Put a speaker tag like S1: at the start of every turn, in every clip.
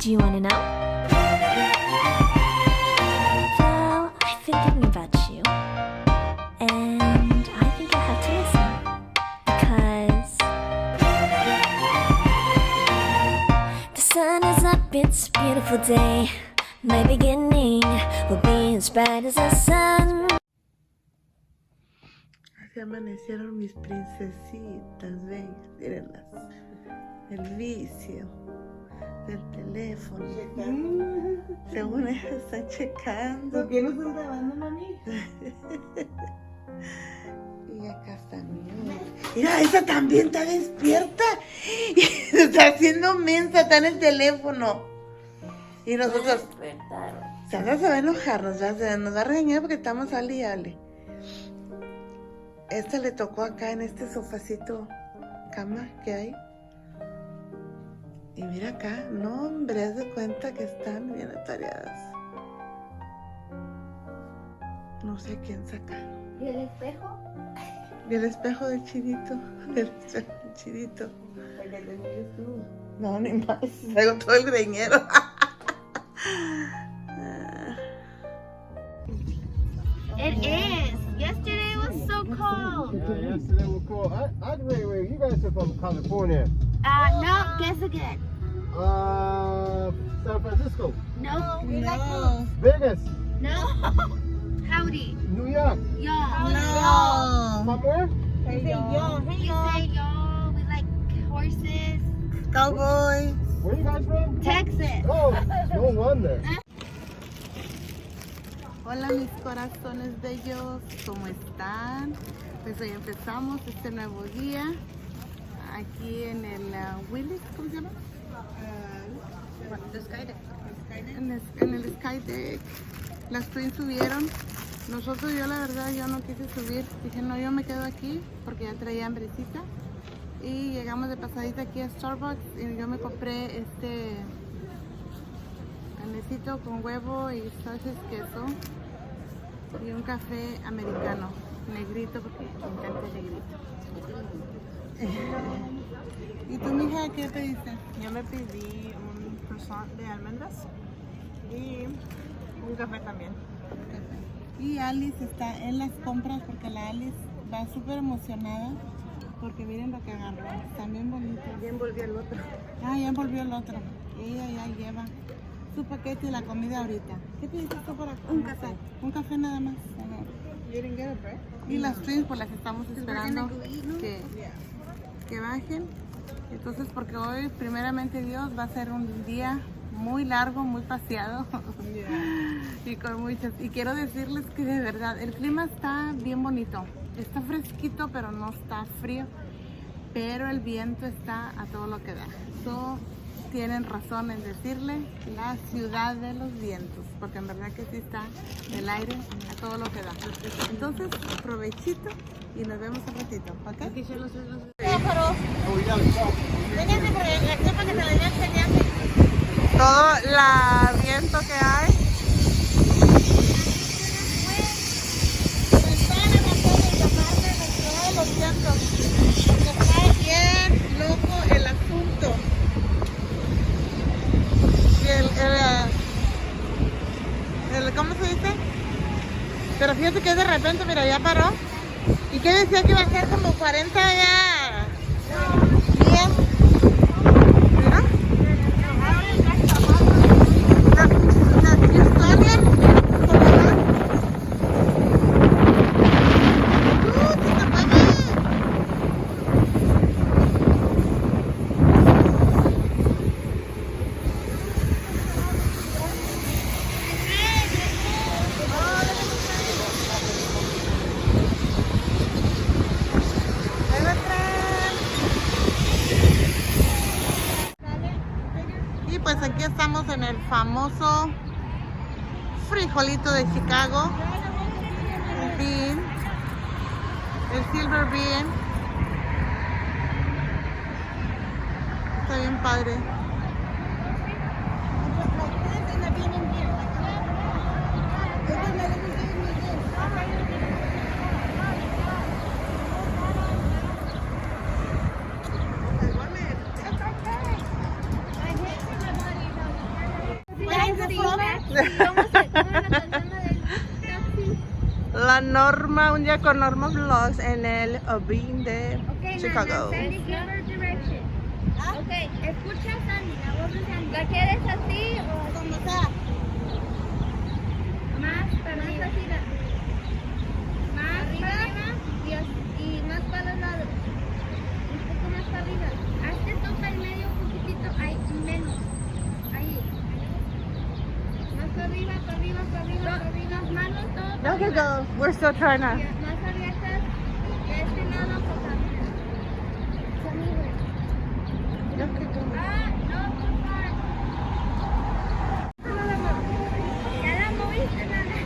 S1: Do you want to know? Well, I've been thinking about you, and I think I'll have to listen, because the sun is up, it's a beautiful day. My beginning will be as bright as the sun.
S2: Así amanecieron mis princesitas, ven, mírenlas. El vicio del teléfono. Según ellas están checando.
S3: ¿Por qué no están grabando, mami?
S2: Y acá está mi hija. Mira, esa también está despierta. Y se está haciendo mensa, está en el teléfono. Y nosotros... Sandra se va a enojar, nos va a regañar porque estamos ale y ale. Esta le tocó acá en este sofacito cama que hay. Y mira acá, no hombre, haz de cuenta que están bien atareadas. No sé quién saca.
S4: ¿Y el espejo?
S2: Y el espejo del chidito. El espejo del chidito.
S3: El que tenías tú.
S2: No, ni más. Traigo todo el greñero.
S4: It is. Yesterday was so cold.
S5: Yeah, yesterday was cold. Wait, you guys are from California.
S4: No, guess again.
S5: San Francisco.
S4: No.
S2: No.
S5: Vegas.
S4: No. Howdy.
S5: New York.
S4: Y'all.
S2: No.
S5: Somewhere?
S3: Hey, yo.
S4: We say y'all. We like horses.
S2: Cowboy.
S5: Where you guys from?
S4: Texas.
S5: Oh, no wonder.
S2: Hola mis corazones bellos, ¿cómo están? Pues hoy empezamos este nuevo día aquí en el Willis, ¿cómo se llama? En el Skydeck. Las twins subieron. Nosotros, yo la verdad, yo no quise subir. Dije, no, yo me quedo aquí porque ya traía hambrecita. Y llegamos de pasadita aquí a Starbucks y yo me compré este panecito con huevo y sausage queso y un café americano, negrito porque me encanta el negrito. ¿Y tú, mija, qué pediste?
S3: Yo me pedí un croissant de almendras y un café también.
S2: Y Alice está en las compras porque la Alice va súper emocionada porque miren lo que agarró, están bien bonitos.
S3: Ya envolvió el otro.
S2: Ah, ya envolvió el otro. Ella ya lleva su paquete y la comida ahorita. ¿Qué pediste tú para
S3: Un café.
S2: Un café nada más. Ajá.
S3: You didn't get a bread?
S2: Y las twins pues las estamos esperando
S3: gonna go eat, ¿no?
S2: que bajen. Entonces porque hoy primeramente Dios va a ser un día muy largo, muy paseado. Y con muchas. Y quiero decirles que de verdad el clima está bien bonito. Está fresquito pero no está frío. Pero el viento está a todo lo que da. Tienen razón en decirle la ciudad de los vientos, porque en verdad que sí está el aire a todo lo que da. Entonces, provechito y nos vemos un ratito, ¿ok?
S3: Vénganse por aquí para que se les vea enseñando.
S2: Todo el viento que hay. Los vientos. Está bien loco el asunto. Y ¿cómo se dice? Pero fíjate que de repente, mira, ya paró. ¿Y qué decía que iba a ser como 40 ya? Bien. ¿Mira? Las historias, ¿cómo va? ¡Se mueve! Y pues aquí estamos en el famoso frijolito de Chicago, el bean, el silver bean. Está bien padre.
S3: Norma, un día con Norma Vlogs en el Bean de Chicago.
S4: Sandy, give her direction. Ok, escucha a Sandy, la voz de Sandy. ¿La quieres así o como sea? Más para arriba. Más para arriba y más para los lados. Un poco más para arriba. Hazte toca el medio un poquitito, ahí, menos. Ahí. Más para arriba. Las manos, todo.
S3: No, que go. We're still trying to.
S4: Más abiertas. De este lado, pues también.
S3: No, que go.
S4: Ah, no, por favor. Ya la moviste, nana.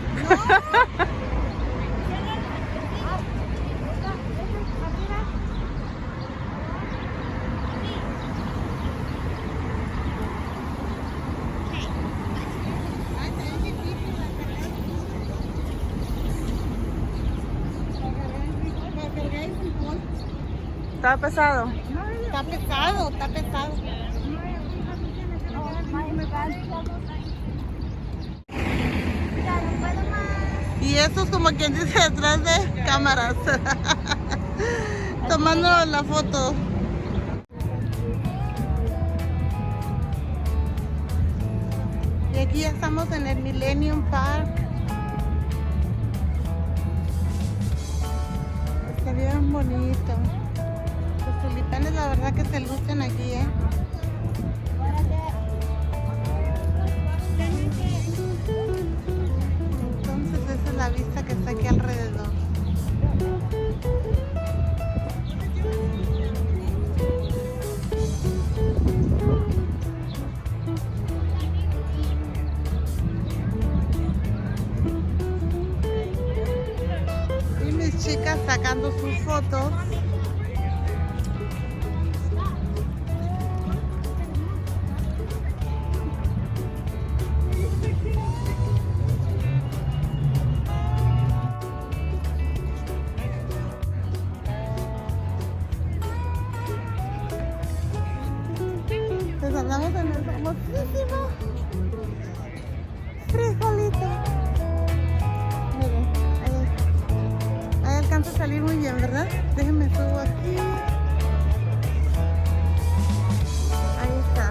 S3: Está pesado.
S2: Está pesado. Y esto es como quien dice detrás de cámaras. Tomando la foto. Y aquí ya estamos en el Millennium Park. Está bien bonito. Los tulipanes la verdad que se lucen aquí, ¿eh? Entonces esa es la vista que está aquí alrededor. Y mis chicas sacando sus fotos. Pues andamos en el famosísimo frijolito. Miren, ahí alcanza a salir muy bien, ¿verdad? Déjenme subo aquí. Ahí está.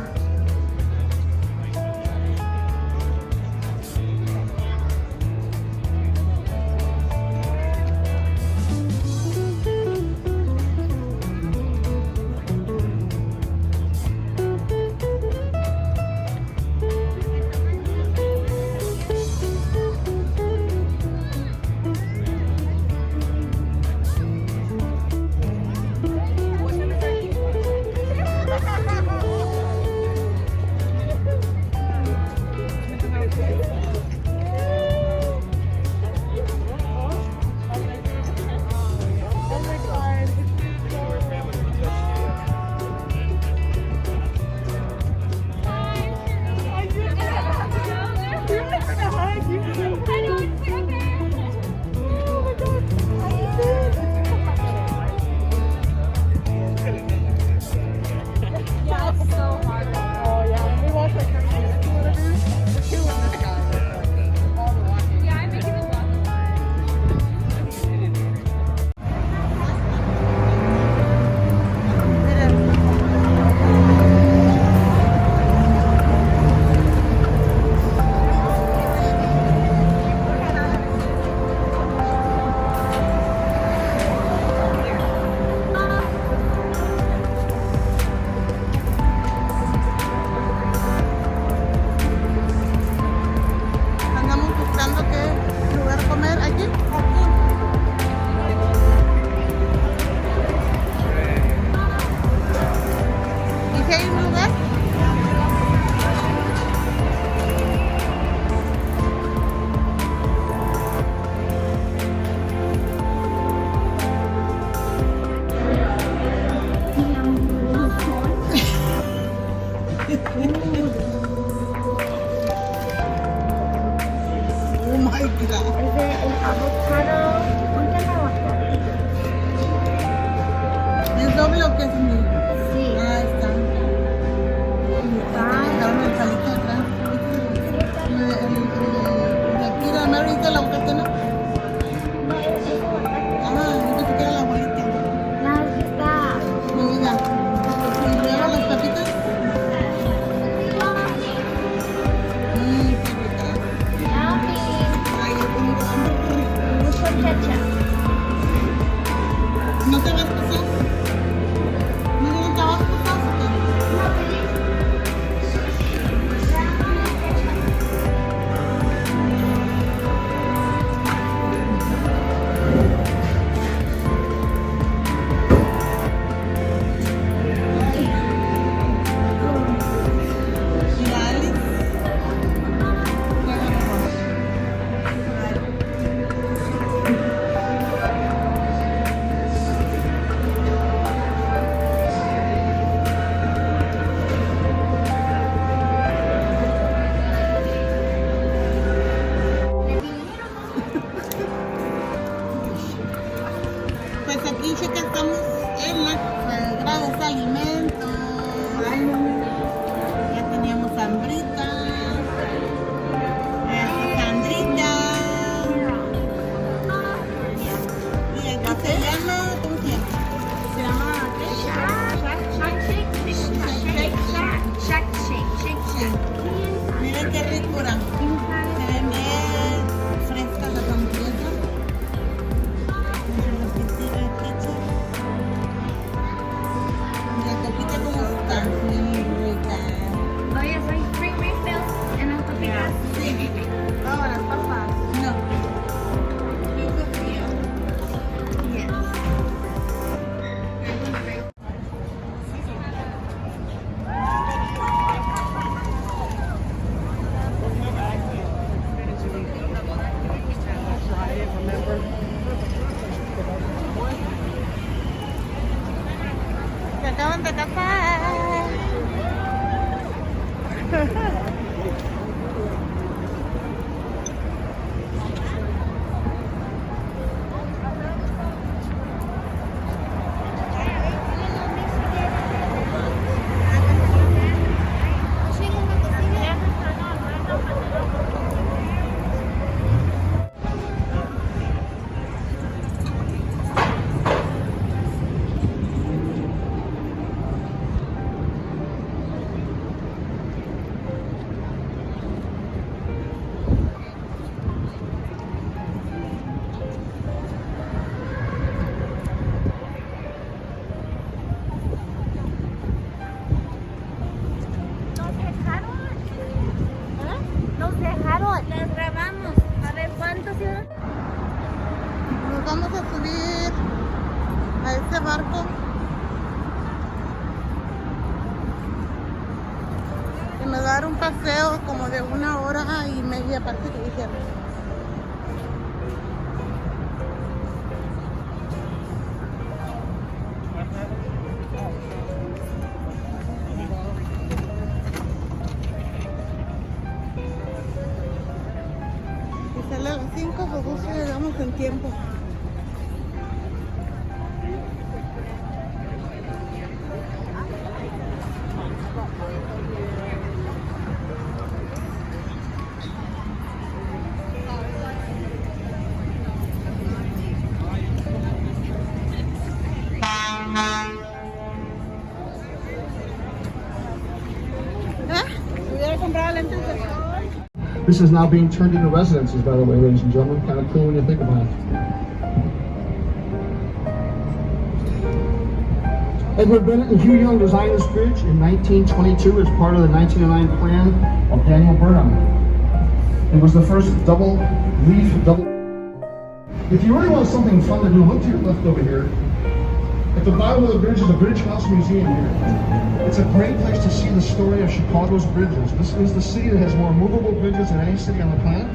S2: ¿Es doble o qué es mi?
S4: Sí.
S2: Ah, está. Dejaron el palito atrás. De aquí, la Mary, ¿viste la bocata, no? ¿No te vas a pasar? ¿No te vas a pasar? Pues aquí chicas estamos en la grados de alimentos. Ya teníamos hambrita. Sandrita. Y aquí se llama, ¿cómo se llama? Se llama miren qué ricura. Se ven bien frescas las hamburguesas. La copita como está, muy rica.
S4: Oye, soy free refills en las papitas.
S2: Sí.
S3: Oh, las papas.
S2: No. Rico frío.
S4: Yes.
S2: Se acaban de casar.
S4: Nos dejaron. Las grabamos. A ver cuántos iban.
S2: Nos vamos a subir a este barco. Y me va a dar un paseo como de 1 hora y media, parece que dijeron. Y sale a las 5, pues justo llegamos en tiempo. Hubiera comprado lentes de sol.
S5: This is now being turned into residences, by the way, ladies and gentlemen. Kind of cool when you think about it. Edward Bennett and Hugh Young designed this bridge in 1922 as part of the 1909 plan of Daniel Burnham. It was the first double. If you really want something fun to do, look to your left over here. At the bottom of the bridge is the Bridge House Museum here. It's a great place to see the story of Chicago's bridges. This is the city that has more movable bridges than any city on the planet.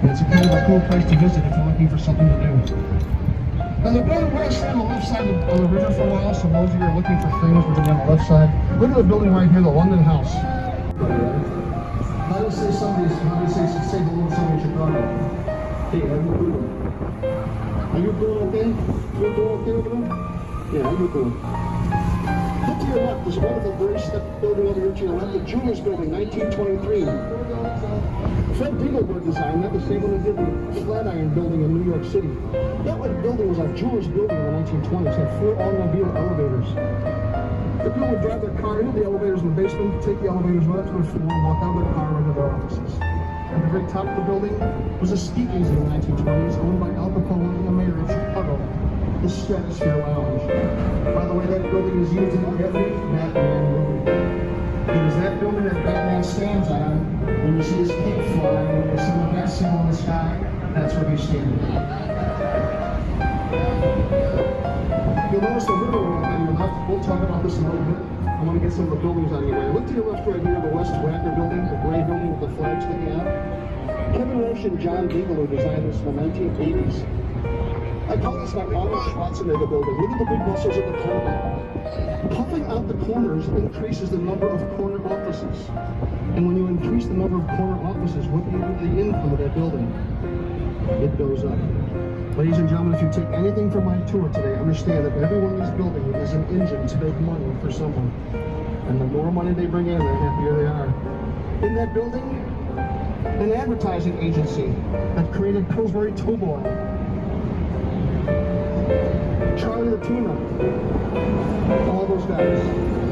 S5: And it's a kind of a cool place to visit if you're looking for something to do. And the building we're on the left side of the river for a while, so those of you who are looking for things, we're going to be on the left side. Look at the building right here, the London House. How do you say hello to somebody in Chicago? Hey, how you doing? Are you doing okay? You doing okay over there? Yeah, how you doing? Look to your left, this wonderful very step building over here to your left, the Julius Building, 1923. Fred Diegelberg designed that, the same one who did the Flatiron Building in New York City. That building was a Jewish building in the 1920s. It had 4 automobile elevators. The people would drive their car into the elevators in the basement, take the elevators right up to the floor, and walk out of their car into their offices. At the very top of the building was a speakeasy in the 1920s, owned by Al Capone and the mayor of Chicago. the Stratosphere Lounge. By the way, that building is used in every Batman movie. It is that building that Batman stands on when you see his cape fly, when you see the bat symbol in the sky, that's where he's standing. You'll notice the river on your left. We'll talk about this in a little bit. I want to get some of the buildings on your way. Look to your left right here, the West Wacker building, the gray building with the flag sticking out. Kevin Roche and John Bigelow designed this in the 1980s. I call this my Arnold Schwarzenegger building. Look at the big muscles at the corner. Puffing out the corners increases the number of corner offices. And when you increase the number of corner offices, what do you do to the income of that building? It goes up. Ladies and gentlemen, if you take anything from my tour today, understand that every one of these buildings is an engine to make money for someone. And the more money they bring in, the happier they are. In that building, an advertising agency that created Pillsbury Tuborg, Charlie the Tuna, all those guys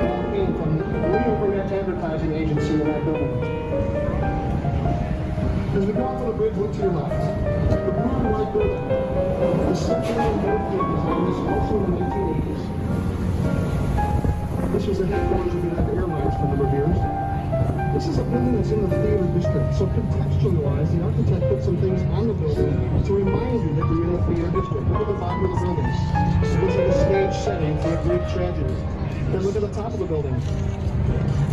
S5: all came from that advertising agency in that building. As we go off the bridge, look to your left. The blue and white building, the central European design, was also in the 1980s. This was the headquarters of United Airlines for a number of years. This is a building that's in the theater district, so contextually-wise, the architect put some things on the building to remind you that you're in the theater district. Look at the bottom of the building. This is the stage setting for a Greek tragedy. Then look at the top of the building.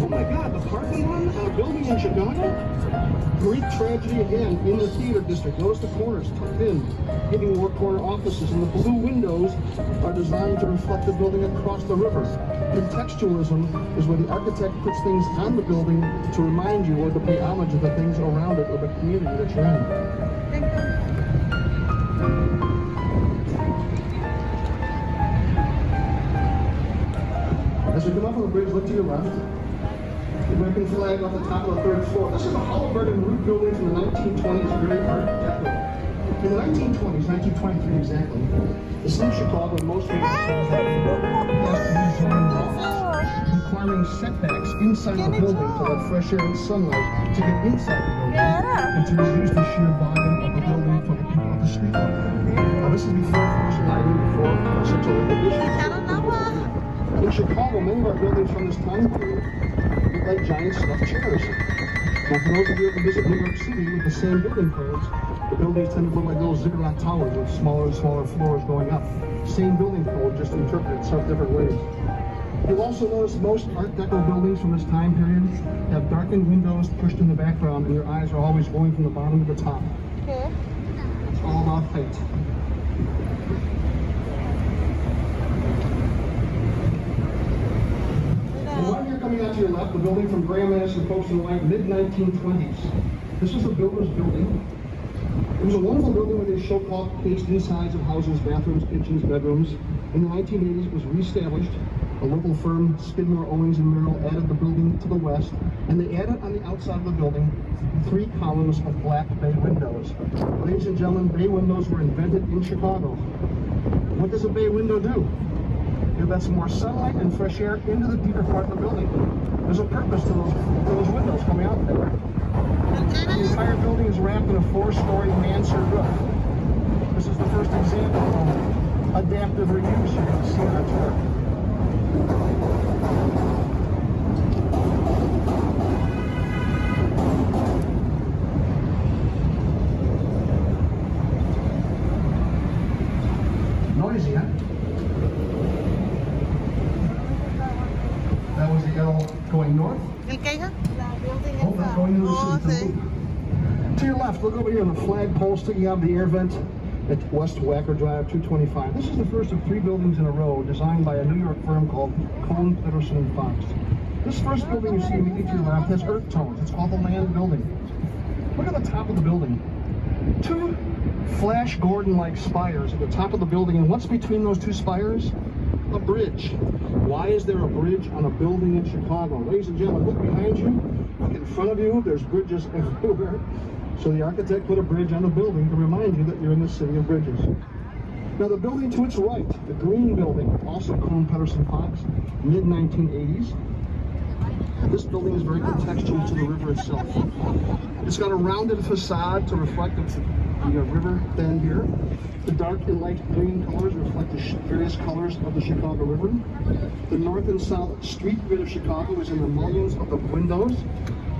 S5: Oh my God, the parking lot on a building in Chicago? Greek tragedy again in the theater district. Notice the corners tucked in, giving more corner offices, and the blue windows are designed to reflect the building across the river. Contextualism is where the architect puts things on the building to remind you or to pay homage to the things around it or the community that you're in. As we come up on the bridge, look to your left. The American flag off the top of the third floor. This is a Halliburton root building from the 1920s, very Art Deco. In the 1920s, 1923 exactly, the city of Chicago and most people passed rezoning laws requiring setbacks inside the building to let fresh air and sunlight to get inside the building and to reduce the sheer volume of the building for the people at the street level. Now this is before commercial lighting, before central inhibition. In Chicago, many of our buildings from this time period look like giant stuffed chairs. Now, for those of you who visit New York City with the same building codes, the buildings tend to look like little ziggurat towers with smaller and smaller floors going up. Same building code, just interpreted some different ways. You'll also notice most Art Deco buildings from this time period have darkened windows pushed in the background, and your eyes are always going from the bottom to the top. Okay. It's all about height. And while you're coming out to your left, the building from Graham Madison Post and White, mid-1920s. This was a builder's building. It was a wonderful building where they showcased insides of houses, bathrooms, kitchens, bedrooms. In the 1980s, it was reestablished. A local firm, Skidmore, Owings & Merrill, added the building to the west, and they added on the outside of the building 3 columns of black bay windows. Ladies and gentlemen, bay windows were invented in Chicago. What does a bay window do? It lets more sunlight and fresh air into the deeper part of the building. There's a purpose to those windows coming out there. The entire building is wrapped in a 4-story mansard roof. This is the first example of adaptive reuse you're going to see on our tour. Noisy, huh? That was the L going north.
S2: ¿El que hija?
S5: Oh, that's going to the city. To your left, look over here on the flagpole sticking out of the air vent at West Wacker Drive, 225. This is the first of 3 buildings in a row designed by a New York firm called Cohn, Peterson & Fox. This first building you see immediately to your left has earth tones. It's called the Land Building. Look at the top of the building. 2 Flash Gordon-like spires at the top of the building, and what's between those 2 spires? A bridge. Why is there a bridge on a building in Chicago? Ladies and gentlemen, look behind you, look in front of you, there's bridges everywhere. So the architect put a bridge on the building to remind you that you're in the city of bridges. Now the building to its right, the green building, also Cohn, Peterson, Fox, mid-1980s. This building is very contextual to the river itself. It's got a rounded facade to reflect the the river bend here. The dark and light green colors reflect the various colors of the Chicago River. The north and south street grid of Chicago is in the mullions of the windows.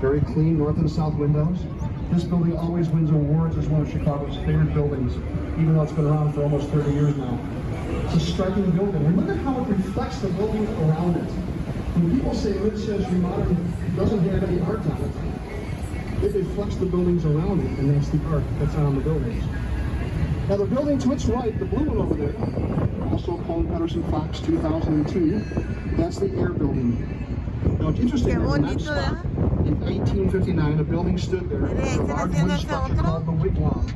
S5: Very clean north and south windows. This building always wins awards as one of Chicago's favorite buildings, even though it's been around for almost 30 years now. It's a striking building, and look at how it reflects the buildings around it. When people say mid-century modern doesn't have any art on it, it reflects the buildings around it, and that's the art that's on the buildings. Now the building to its right, the blue one over there, also called Patterson Fox 2002, that's the Air Building. Now it's interesting that on that spot, in 1859, a building stood there, a large wooden structure called the Wigwam.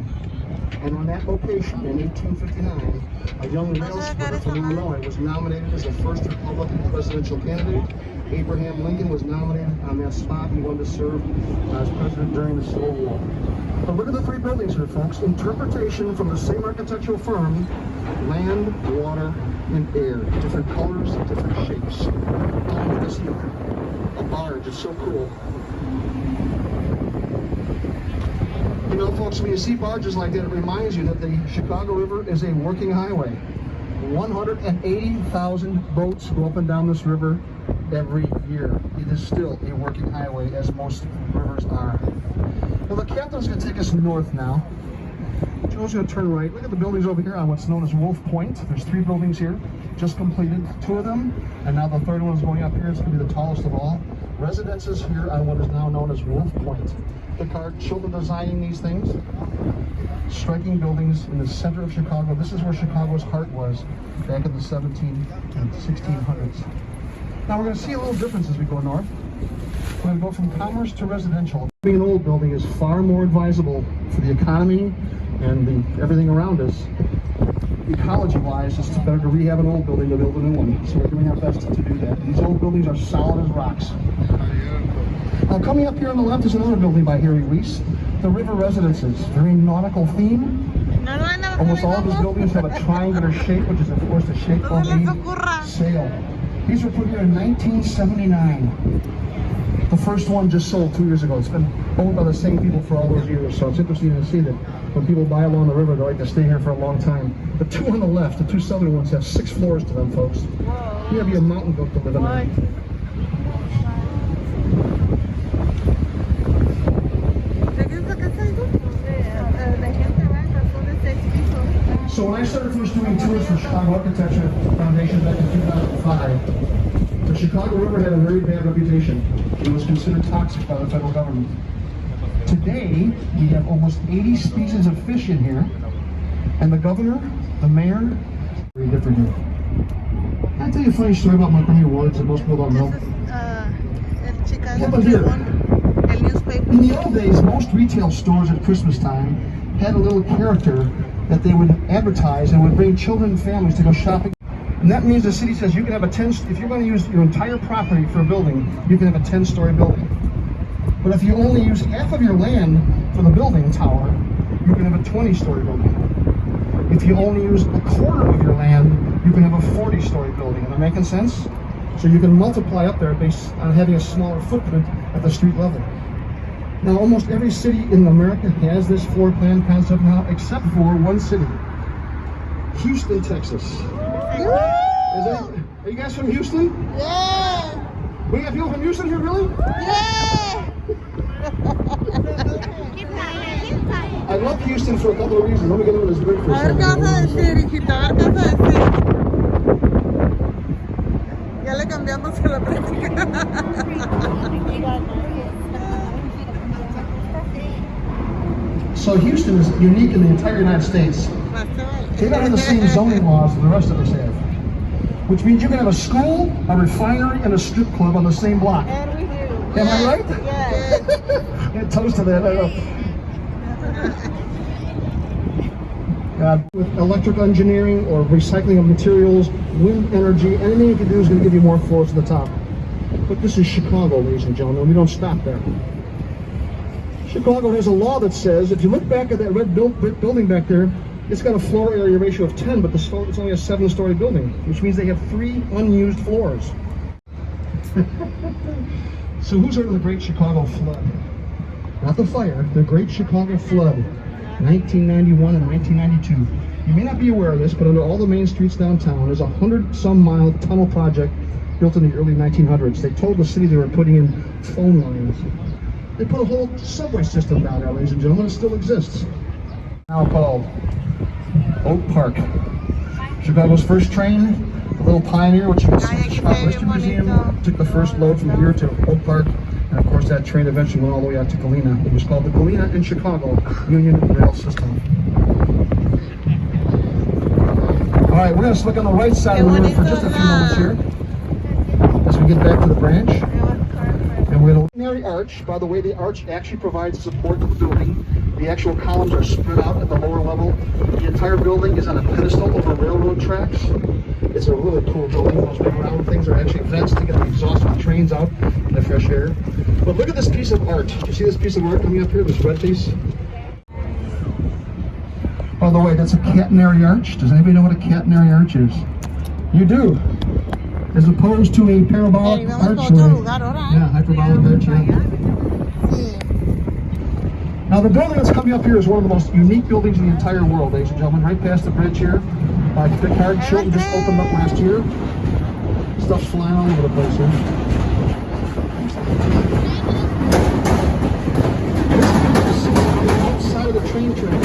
S5: And on that location, in 1859, a young rail splitter from Illinois was nominated as the first Republican presidential candidate. Abraham Lincoln was nominated on that spot. He wanted to serve as president during the Civil War. But look at the three buildings here, folks. Interpretation from the same architectural firm: land, water, and air. Different colors, different shapes. Oh, look at this here. A barge. It's so cool. You know, folks, when you see barges like that, it reminds you that the Chicago River is a working highway. 180,000 boats go up and down this river every year. It is still a working highway, as most rivers are. Well, the captain's going to take us north now. Joe's going to turn right. Look at the buildings over here on what's known as Wolf Point. There's 3 buildings here, just completed, 2 of them, and now the 3rd one is going up here. It's going to be the tallest of all. Residences here on what is now known as Wolf Point. The children designing these things. Striking buildings in the center of Chicago. This is where Chicago's heart was back in the 1700s and 1600s. Now we're going to see a little difference as we go north. We're going to go from commerce to residential. Being an old building is far more advisable for the economy and everything around us. Ecology-wise, it's better to rehab an old building than build a new one. So we're doing our best to do that. These old buildings are solid as rocks. Now coming up here on the left is another building by Harry Weiss, the River Residences. Very nautical theme. Almost all of his buildings have a triangular shape, which is of course the shape of a sail. These were put here in 1979. The first one just sold 2 years ago. It's been owned by the same people for all those years, so it's interesting to see that when people buy along the river, they like to stay here for a long time. The 2 on the left, the 2 southern ones, have 6 floors to them, folks. You gotta be a mountain goat to live in there. So when I started first doing tours for Chicago Architecture Foundation back in 2005, the Chicago River had a very bad reputation. It was considered toxic by the federal government. Today, we have almost 80 species of fish in here, and the governor, the mayor, very different here. Can I tell you a funny story about Montgomery Ward that most people don't know? Happened here. In the old days, most retail stores at Christmas time had a little character that they would advertise and would bring children and families to go shopping. And that means the city says you can have a if you're going to use your entire property for a building, you can have a 10-story building. But if you only use half of your land for the building tower, you can have a 20-story building. If you only use a quarter of your land, you can have a 40-story building. Am I making sense? So you can multiply up there based on having a smaller footprint at the street level. Now, almost every city in America has this floor plan concept now, except for one city, Houston, Texas. Are you guys from Houston?
S2: Yeah!
S5: We got people from Houston here, really?
S2: Yeah!
S5: I love Houston for a couple of reasons. Let me get into this break for a
S2: A ver qué vas a
S5: second.
S2: decir, hijita, a ver qué vas a decir. Ya le cambiamos a la práctica.
S5: So Houston is unique in the entire United States. They don't have the same zoning laws that the rest of us have. Which means you can have a school, a refinery, and a strip club on the same block.
S2: And we do.
S5: Am I right?
S2: Yes.
S5: Get toast to that. I know. With electric engineering or recycling of materials, wind energy, anything you can do is going to give you more floors to the top. But this is Chicago, ladies and gentlemen. We don't stop there. Chicago has a law that says if you look back at that red building back there, it's got a floor area ratio of 10, but it's only a 7-story building, which means they have 3 unused floors. So who's heard of the Great Chicago Flood? Not the fire, the Great Chicago Flood. 1991 and 1992. You may not be aware of this, but under all the main streets downtown, there's a 100-some-mile tunnel project built in the early 1900s. They told the city they were putting in phone lines. They put a whole subway system down there, ladies and gentlemen. It still exists. Now called Oak Park. Chicago's first train, a little pioneer, which you can see at the Chicago History Museum, took the first load from here to Oak Park. And of course, that train eventually went all the way out to Galena. It was called the Galena and Chicago Union Rail System. All right, we're going to look on the right side of the river for just a few moments here as we get back to the branch. And we're going to ordinary arch. By the way, the arch actually provides support to the building. The actual columns are spread out at the lower level. The entire building is on a pedestal over railroad tracks. It's a really cool building. Those big round things are actually vents to get the exhaust of the trains out in the fresh air. But look at this piece of art. You see this piece of art coming up here, this red piece? By the way, that's a catenary arch. Does anybody know what a catenary arch is? You do. As opposed to a parabolic arch. Yeah, hyperbolic arch. Yeah. Now the building that's coming up here is one of the most unique buildings in the entire world, ladies and gentlemen. Right past the bridge here. Picard Chilton just opened up last year. Stuff's flying all over the place here. This is the outside of the train track.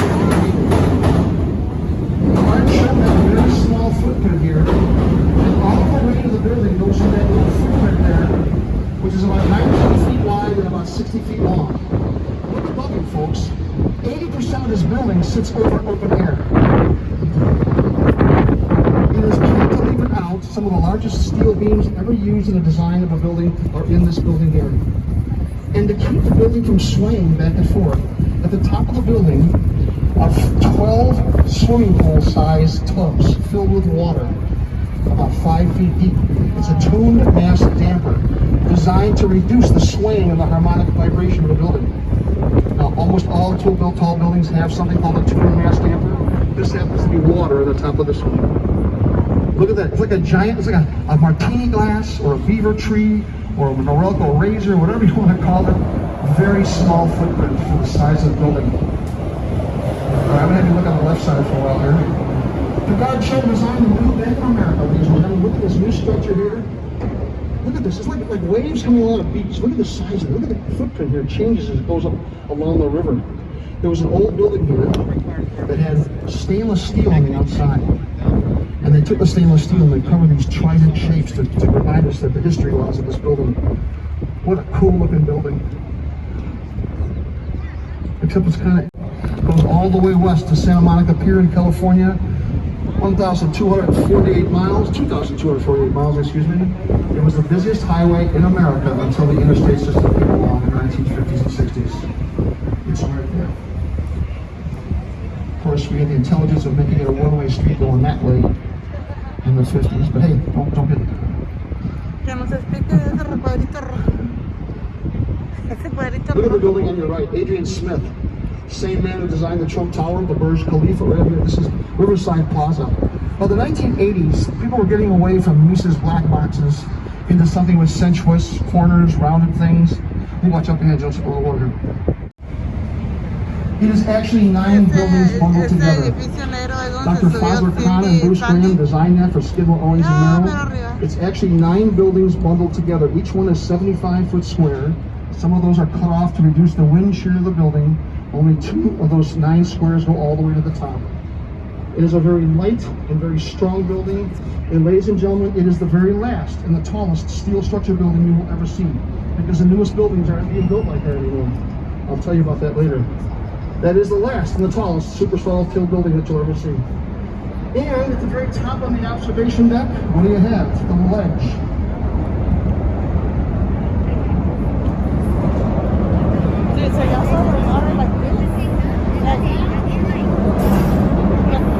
S5: The arch showed that very small footprint here. And all the way to the building goes through that little footprint there, which is about 19 feet wide and about 60 feet long. Look above you, folks. 80% of this building sits over open air. It is cantilevered out. Some of the largest steel beams ever used in the design of a building are in this building here. And to keep the building from swaying back and forth, at the top of the building are 12 swimming pool-sized tubs filled with water, about 5 feet deep. It's a tuned mass damper designed to reduce the swaying and the harmonic vibration of the building. Now, almost all tall buildings have something called a tuned mass damper. This happens to be water at the top of this one. Look at that. It's like a giant, it's like a martini glass or a beaver tree or a Norelco razor, whatever you want to call it. Very small footprint for the size of the building. All right, I'm going to have you look on the left side for a while here. Picard Chilton designed the new Bank of America, ladies and gentlemen. Look at this new structure here. Look at this. It's like waves coming along a beach. Look at the size of it. Look at the footprint here. It changes as it goes up along the river. There was an old building here that had stainless steel on the outside. And they took the stainless steel and they covered these trident shapes to remind us that the history was of this building. What a cool looking building. Except it's kind of goes all the way west to Santa Monica Pier in California. 1,248 miles, 2,248 miles, excuse me. It was the busiest highway in America until the interstate system came along in the 1950s and 60s. It's right there. Of course, we had the intelligence of making it a one-way street going that way in the 50s, but hey, don't get it. Look at the building on your right, Adrian Smith. Same man who designed the Trump Tower, the Burj Khalifa, right here. This is Riverside Plaza. Well, the 1980s, people were getting away from Mises black boxes into something with sensuous corners, rounded things. You watch up ahead, Joseph, a little over here. It is actually 9 buildings bundled together. Dr. Fazler Khan and Bruce Graham designed that for Skidmore, Owings and Merrill. It's actually 9 buildings bundled together. Each one is 75 foot square. Some of those are cut off to reduce the wind shear of the building. Only 2 of those 9 squares go all the way to the top. It is a very light and very strong building. And ladies and gentlemen, it is the very last and the tallest steel structure building you will ever see. Because the newest buildings aren't being built like that anymore. I'll tell you about that later. That is the last and the tallest super tall steel building that you'll ever see. And at the very top on the observation deck, what do you have? The ledge.
S2: So y'all saw the water like this?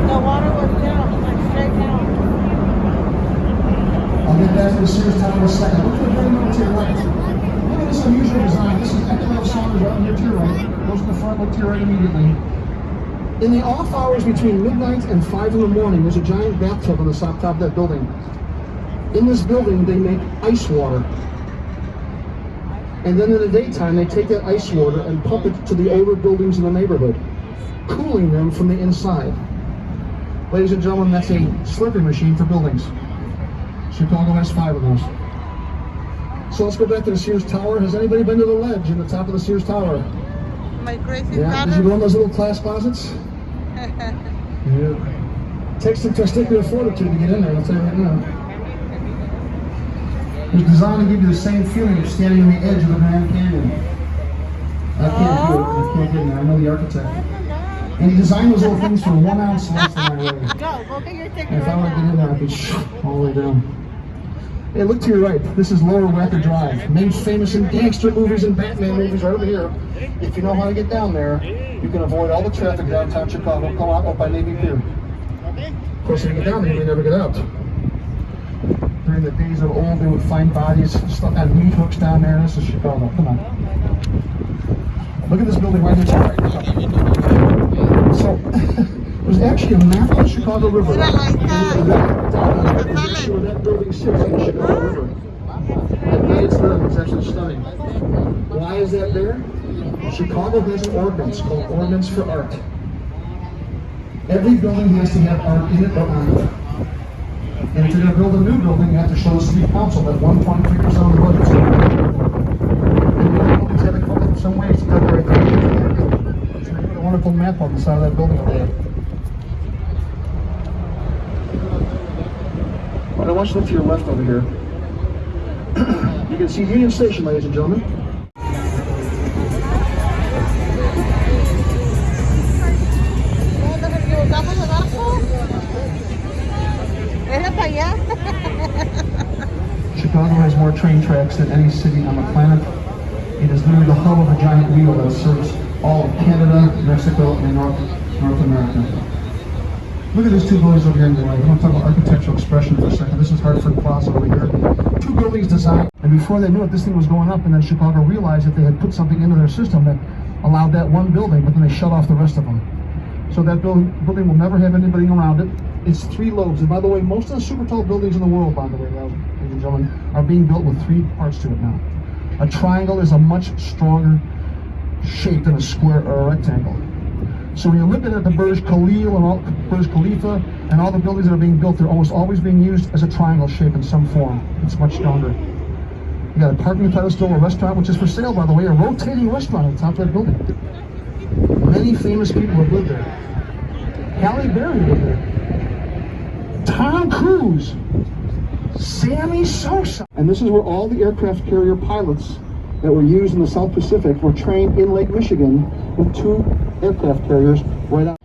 S2: The water was down, like straight down.
S5: I'll get back to the Sears Tower in a second. Look at the building over to your right. Look at this unusual design. This is Echo Saunders right here to your right. Goes to the front, look to your right immediately. In the off hours between midnight and 5 in the morning, there's a giant bathtub on the top of that building. In this building, they make ice water. And then in the daytime, they take that ice water and pump it to the older buildings in the neighborhood. cooling them from the inside. Ladies and gentlemen, that's a slurping machine for buildings. Chicago has 5 of those. So let's go back to the Sears Tower. Has anybody been to the ledge in the top of the Sears Tower?
S2: My crazy
S5: Yeah, did you go in those little class closets? Yeah. Takes some testicular fortitude to get in there, I'll tell you right now. It was designed to give you the same feeling of standing on the edge of the Grand Canyon. I can't do it. I can't get in there. I know the architect. And he designed those little things for 1 ounce less than my weight.
S3: Go get your ticket
S5: And if I
S3: right
S5: were to get
S3: now.
S5: in there, I'd be all the way down. Hey, look to your right. This is Lower Wacker Drive, made famous in gangster movies and Batman movies right over here. If you know how to get down there, you can avoid all the traffic downtown Chicago. Come out up by Navy Pier. Of course, if you get down there, you may never get out. During the days of old, they would find bodies stuck on meat hooks down there. This is Chicago. Come on. Look at this building right here to the right. So, there's actually a map of the Chicago River.
S2: Mira, ahí está.
S5: Where that building sits on the Chicago River. At night it's there. It's actually stunning. Why is that there? Chicago has an ordinance called Ordinance for Art. Every building has to have art in it or on it. And if you're going to build a new building, you have to show the city council that 1.3% of the budget. And the buildings have to come up with some ways to decorate that. So they put a wonderful map on the side of that building over there. All right, I want you to look to your left over here. You can see Union Station, ladies and gentlemen.
S2: ¿Nos equivocamos de barco? ¿Era para allá?
S5: Chicago has more train tracks than any city on the planet. It is literally the hub of a giant wheel that serves all of Canada, Mexico, and North America. Look at these 2 buildings over here on the right. I want to talk about architectural expression for a second. This is Hartford Plaza over here. 2 buildings designed, and before they knew it, this thing was going up, and then Chicago realized that they had put something into their system that allowed that one building, but then they shut off the rest of them. So that building will never have anybody around it. It's 3 lobes, and by the way, most of the super tall buildings in the world, by the way, ladies and gentlemen, are being built with 3 parts to it now. A triangle is a much stronger shape than a square or a rectangle. So when you're looking at the Burj Khalifa and all the buildings that are being built, they're almost always being used as a triangle shape in some form. It's much stronger. You got a parking pedestal, a restaurant, which is for sale, by the way, a rotating restaurant on top of that building. Many famous people have lived there. Halle Berry lived there. Tom Cruise. Sammy Sosa. And this is where all the aircraft carrier pilots that were used in the South Pacific were trained in Lake Michigan with 2 aircraft carriers right out.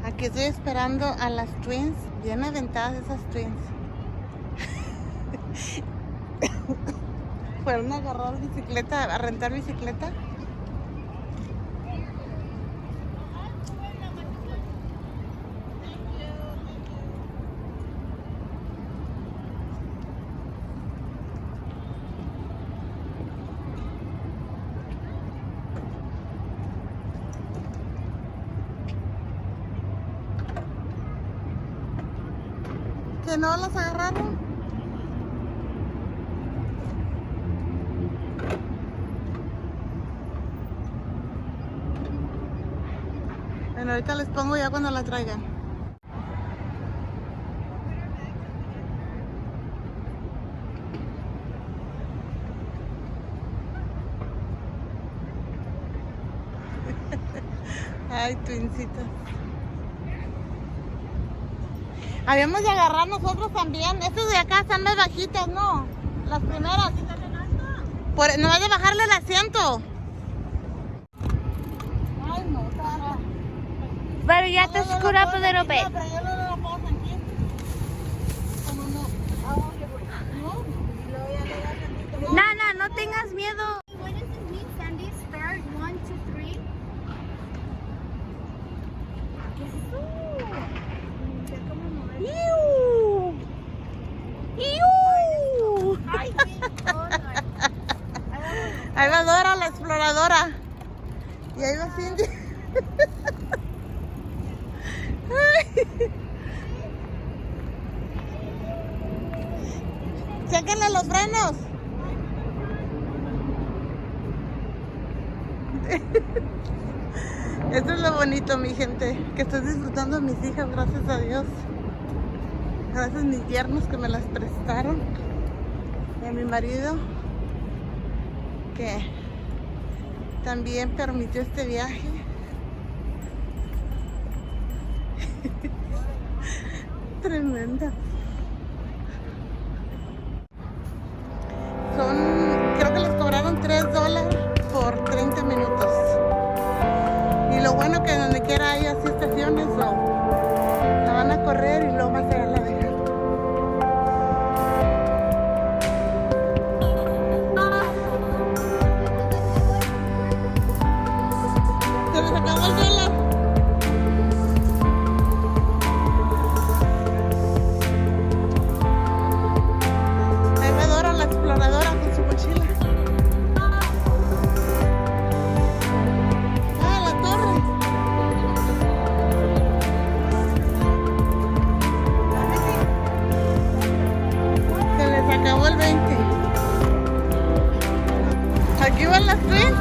S2: Aquí estoy esperando a las twins, bien aventadas esas twins. Fueron a agarrar bicicleta, a rentar bicicleta. ¿Que no las agarraron? Bueno, ahorita les pongo ya cuando la traigan. Ay, twincitas. Habíamos de agarrar nosotros también. Estas de acá están más bajitas, ¿no? Las primeras. Nomás de bajarle el asiento. Ay, no, Sara.
S4: But you have to scoot up a little bit.
S2: Pero yo no lo puedo sentir. Como no. ¿No? Y luego ya le da tantito más.
S4: Nana, no tengas miedo.
S6: What does it mean, Sandy? Spare 1, 2, 3? ¿Qué es eso? Ya cómo mover.
S4: ¡Iu! ¡Iu!
S6: Ay, sí. Oh, Lord.
S2: Ahí va Dora, la exploradora. Y ahí va Cindy. Chéquenle los frenos. Esto es lo bonito, mi gente, que estoy disfrutando de mis hijas, gracias a Dios. Gracias a mis yernos que me las prestaron. Y a mi marido, que también permitió este viaje. Tremenda. Creo que les cobraron $3 por 30 minutos. Y lo bueno que donde quiera hay así estaciones, o la van a correr y luego más allá la dejan. Se les acabó el dólar. Ahí va Dora, la exploradora, con su mochila. Ah, la torre. Se les acabó el 20. Aquí van las twins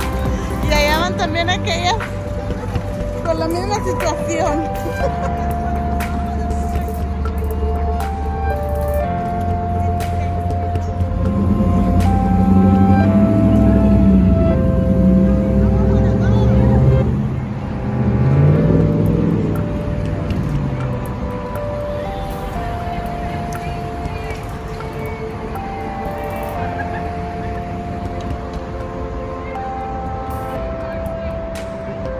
S2: y allá van también aquellas con la misma situación.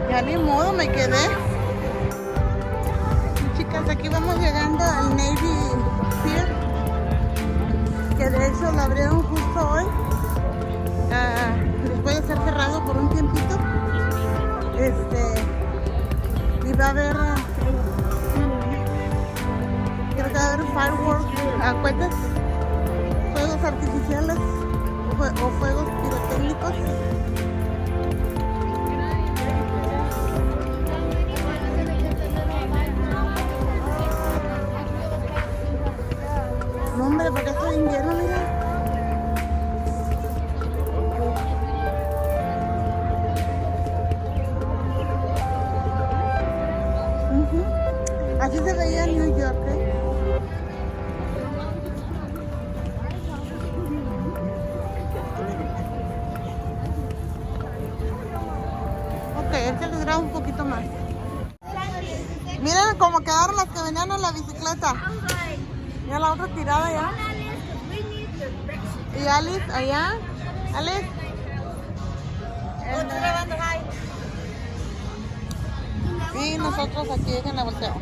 S2: Ya ni modo, me quedé. Y chicas, aquí vamos llegando al Navy Pier, que de hecho lo abrieron justo hoy, después de ser cerrado por un tiempito. Y va a haber, creo que va a haber fireworks, cohetes, fuegos artificiales o fuegos pirotécnicos. No, hombre, porque estoy invierno, mira. Así se veía en New York, ¿eh? Ok, este les grabo un poquito más. Miren cómo quedaron las que venían en la bicicleta. Ya la otra tirada ya. Y Alice allá. Alice. Y nosotros aquí en la volteo.